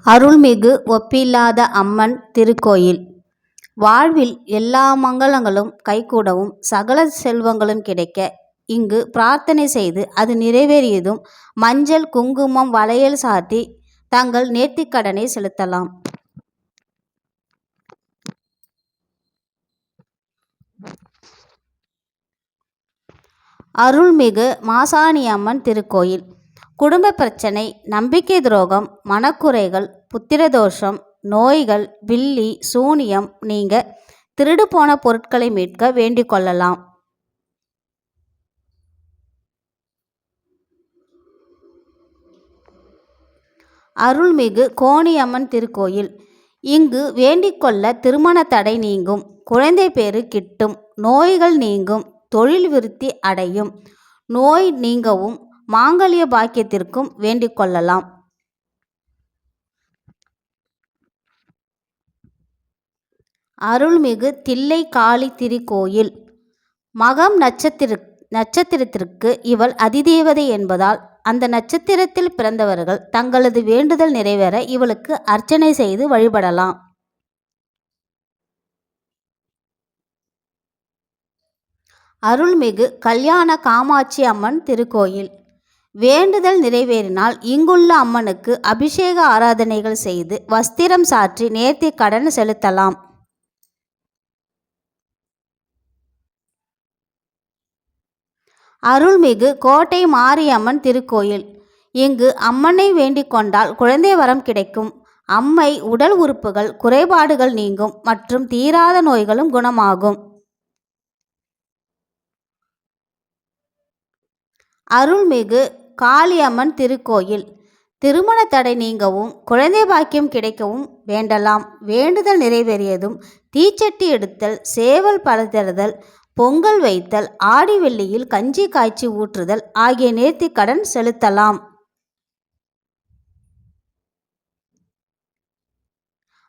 அருள்மிகு ஒப்பில்லாத அம்மன் திருக்கோயில். வாழ்வில் எல்லா மங்களங்களும் கைகூடவும் சகல செல்வங்களும் கிடைக்க இங்கு பிரார்த்தனை செய்து அது நிறைவேறியதும் மஞ்சள் குங்குமம் வளையல் சாத்தி தங்கள் நேர்த்திக்கடனை செலுத்தலாம். அருள்மிகு மாசாணியம்மன் திருக்கோயில். குடும்ப பிரச்சனை, நம்பிக்கை துரோகம், மனக்குறைகள், புத்திரதோஷம், நோய்கள், வில்லி சூனியம் நீங்க திருடு போன பொருட்களை மீட்க வேண்டிக் கொள்ளலாம். அருள்மிகு கோணியம்மன் திருக்கோயில். இங்கு வேண்டிக்கொள்ள திருமண தடை நீங்கும், குழந்தை பேறு கிட்டும், நோய்கள் நீங்கும், தொழில் விருத்தி அடையும், நோய் நீங்கவும் மாங்கல்ய பாக்கியத்திற்கும் வேண்டிக் கொள்ளலாம். அருள்மிகு தில்லை காளி திருக்கோயில். மகம் நட்சத்திரத்திற்கு இவள் அதிதேவதை என்பதால் அந்த நட்சத்திரத்தில் பிறந்தவர்கள் தங்களது வேண்டுதல் நிறைவேற இவளுக்கு அர்ச்சனை செய்து வழிபடலாம். அருள்மிகு கல்யாண காமாட்சி அம்மன் திருக்கோயில். வேண்டுதல் நிறைவேறினால் இங்குள்ள அம்மனுக்கு அபிஷேக ஆராதனைகள் செய்து வஸ்திரம் சாற்றி நேர்த்தி கடன் செலுத்தலாம். அருள்மிகு கோட்டை மாரியம்மன் திருக்கோயில். இங்கு அம்மனை வேண்டிக் கொண்டால் குழந்தை வரம் கிடைக்கும், அம்மை உடல் உறுப்புகள் குறைபாடுகள் நீங்கும் மற்றும் தீராத நோய்களும் குணமாகும். அருள்மிகு காளியம்மன் திருக்கோயில். திருமண தடை நீங்கவும் குழந்தை பாக்கியம் கிடைக்கவும் வேண்டலாம். வேண்டுதல் நிறைவேறியதும் தீச்சட்டி எடுத்தல், சேவல் படைத்தல், பொங்கல் வைத்தல், ஆடி வெள்ளியில் கஞ்சி காய்ச்சி ஊற்றுதல் ஆகிய நேர்த்தி கடன் செலுத்தலாம்.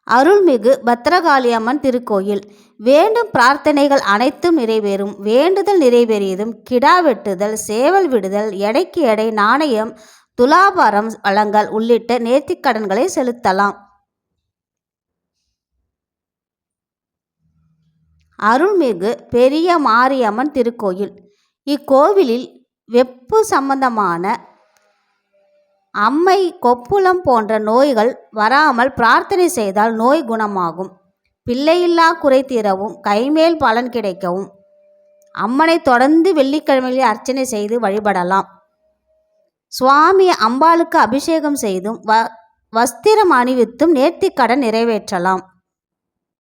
அருள்மிகு பத்ரகாளியம்மன் திருக்கோயில். வேண்டும் பிரார்த்தனைகள் அனைத்தும் நிறைவேறும். வேண்டுதல் நிறைவேறியதும் கிடா வெட்டுதல், சேவல் விடுதல், எடைக்கு எடை நாணயம், துலாபாரம் வழங்கல் உள்ளிட்ட நேர்த்திக்கடன்களை செலுத்தலாம். அருள்மிகு பெரிய மாரியம்மன் திருக்கோயில். இக்கோவிலில் வெப்பு சம்பந்தமான அம்மை கொப்புளம் போன்ற நோய்கள் வராமல் பிரார்த்தனை செய்தால் நோய் குணமாகும். பிள்ளையில்லா குறை தீரவும் கைமேல் பலன் கிடைக்கவும் அம்மனை தொடர்ந்து வெள்ளிக்கிழமையில் அர்ச்சனை செய்து வழிபடலாம். சுவாமி அம்பாளுக்கு அபிஷேகம் செய்தும் வஸ்திரம் அணிவித்தும் நேர்த்திக்கடன் நிறைவேற்றலாம்.